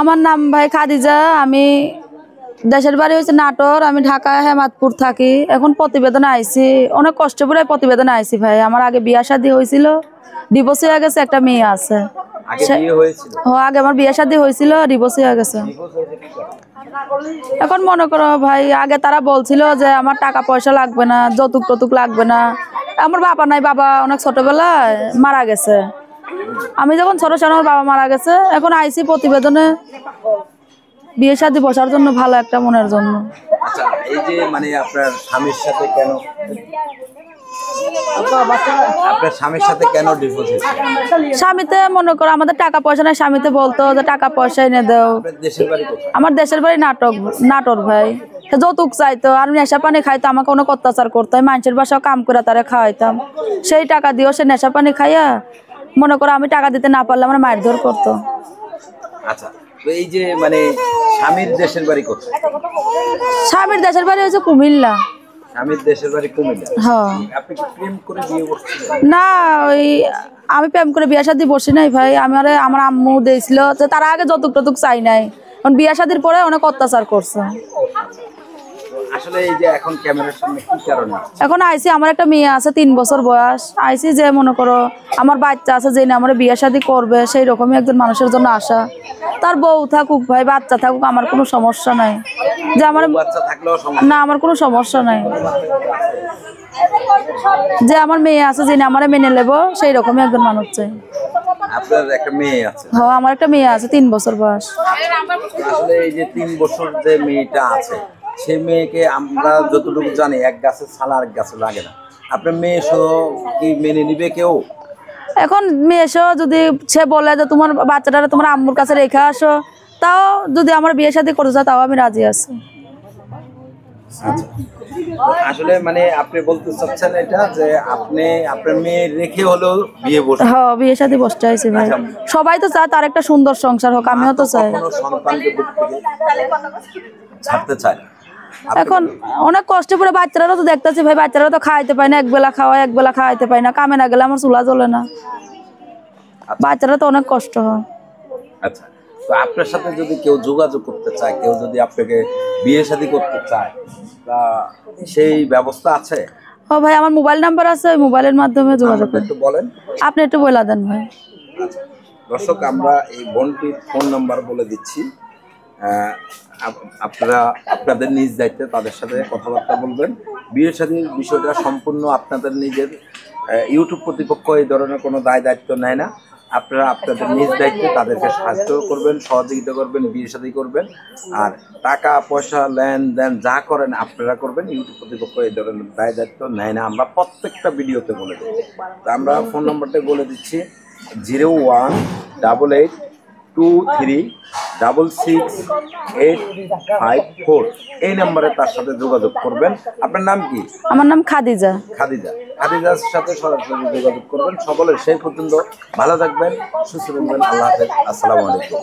আমার নাম ভাই খাদিজা। আমি দেশের বাড়ি হয়েছে নাটোর, আমি ঢাকা হেমাদপুর থাকি। এখন প্রতিবেদনে আইছি, অনেক কষ্ট করে প্রতিবেদনে আইছি ভাই। আমার আগে বিয়া শাদী হয়েছিল, ডিভোর্স হয়ে গেছে, একটা মেয়ে আছে। আগে আমার বিয়া শাদী হয়েছিল, ডিভোর্স হয়ে গেছে। এখন মনে করো ভাই, আগে তারা বলছিল যে আমার টাকা পয়সা লাগবে না, যৌতুক টতুক লাগবে না। আমার বাবা নাই, বাবা অনেক ছোটবেলায় মারা গেছে। আমি যখন ছোট ছিলাম আমার বাবা মারা গেছে। এখন আইসি প্রতিবেদনে বিয়ে শাদী বসার জন্য, ভালো একটা মনের জন্য। আচ্ছা, এই যে মানে আপনার স্বামীর সাথে কেন ডিভোর্স হয়েছে? স্বামীতে মনে করো আমাদের টাকা পয়সা নাই, স্বামীতে বলতো যে টাকা পয়সা এনে দাও। আমার দেশের বাড়ি নাটোর ভাই। যৌতুক চাইতো, আর নেশা পানি খাইতো, আমাকে অনেক অত্যাচার করতো। মানুষের বাসাও কাম করে তারা খাওয়াইতাম। সেই টাকা দিয়েও সে নেশা পানি খাইয়া মনে করো আমি টাকা দিতে না পারলে আমার মারধর করতো। আচ্ছা, এই যে মানে স্বামীর দেশের বাড়ি কোথায়? স্বামীর দেশের বাড়ি হচ্ছে কুমিল্লা। স্বামীর দেশের বাড়ি কুমিল্লা? হ্যাঁ। আপনি কি প্রেম করে বিয়ে করছিলেন? না, ওই আমি প্রেম করে বিয়া শাদী বসি নাই ভাই। আমার আম্মু দিয়েছিল যে তারা আগে যৌতুক টতুক চাই নাই, কারণ বিয়া শাদীর পরে অনেক অত্যাচার করছে। আসলে এই যে এখন ক্যামেরার সামনে কি কারণে? এখন আইসি, আমার একটা মেয়ে আছে 3 বছর বয়স। আইসি যে মনে করো আমার বাচ্চা আছে, যে না আমার বিয়ে শাদী করবে, সেই রকমই একজন মানুষের জন্য আসা। তার বউ থাকুক ভাই, বাচ্চা থাকুক, আমার কোনো সমস্যা নাই। যে আমার বাচ্চা থাকলেও না, আমার কোনো সমস্যা নাই। যে আমার মেয়ে আছে, যে না আমার মেনে নেবো, সেই রকমই একজন মানুষ চাই। আপনার একটা মেয়ে আছে? হ্যাঁ, আমার একটা মেয়ে আছে 3 বছর বয়স। আসলে এই যে 3 বছর যে মেয়েটা আছে, সেই মেয়েকে আমরা যতটুকু জানি এক গাছের ছালা আরেক গাছে লাগে না। আপনার মেয়ে সহ কি মেনে নিবে কেউ? এখন মেয়ে সহ যদি সে বলে যে তোমার বাচ্চাটা তোমার আম্মুর কাছে রেখে আসো, তাও যদি আমার বিয়ে শাদী করতে চায়, তাও আমি রাজি আছি। আচ্ছা, আসলে মানে আপনি বলতে চাচ্ছেন এটা যে আপনি আপনার মেয়ে রেখে হলেও বিয়ে বসে? হ্যাঁ, বিয়ে শাদী বসতে আইছি ভাই। সবাই তো চায় তার একটা সুন্দর সংসার হোক, আমিও তো চাই। সন্তানকে বুক থেকে ছাড়তে চায়। এখন অনেক কষ্ট করে বাচ্চারা তো দেখতেছি ভাই, বাচ্চারা তো খাইতে পায় না, একবেলা খাওয়া একবেলা খাইতে পায় না। কামে না গেলে আমার চুলা জ্বলে না। বাচ্চারা তো অনেক কষ্ট হয়। আচ্ছা, তো আপনার সাথে যদি কেউ যোগাযোগ করতে চায়, কেউ যদি আপনাকে বিয়ে শাদী করতে চায়, তা সেই ব্যবস্থা আছে? ও ভাই, আমার মোবাইল নাম্বার আছে, ওই মোবাইলের মাধ্যমে যোগাযোগ করুন। একটু বলেন। আপনি একটু বলে দেন ভাই। আচ্ছা, দর্শক, আমরা এই বোনটির ফোন নাম্বার বলে দিচ্ছি। আপনারা আপনাদের নিজ দায়িত্বে তাদের সাথে কথাবার্তা বলবেন। বিয়ে শাদীর বিষয়টা সম্পূর্ণ আপনাদের নিজের। ইউটিউব কর্তৃপক্ষ এই ধরনের কোনো দায় দায়িত্ব নেয় না। আপনারা আপনাদের নিজ দায়িত্বে তাদেরকে সাহায্য করবেন, সহযোগিতা করবেন, বিয়ে শাদী করবেন। আর টাকা পয়সা লেনদেন যা করেন আপনারা করবেন। ইউটিউব কর্তৃপক্ষ এই ধরনের দায় দায়িত্ব নেয় না, আমরা প্রত্যেকটা ভিডিওতে বলে দিই। তো আমরা ফোন নম্বরটা বলে দিচ্ছি, 0188236685 এই নম্বরে তার সাথে যোগাযোগ করবেন। আপনার নাম কি? আমার নাম খাদিজা। খাদিজার সাথে সরাসরি যোগাযোগ করবেন। সকলের সেই পর্যন্ত ভালো থাকবেন, সুস্থ থাকবেন। আল্লাহ হাফেজ, আসসালামু আলাইকুম।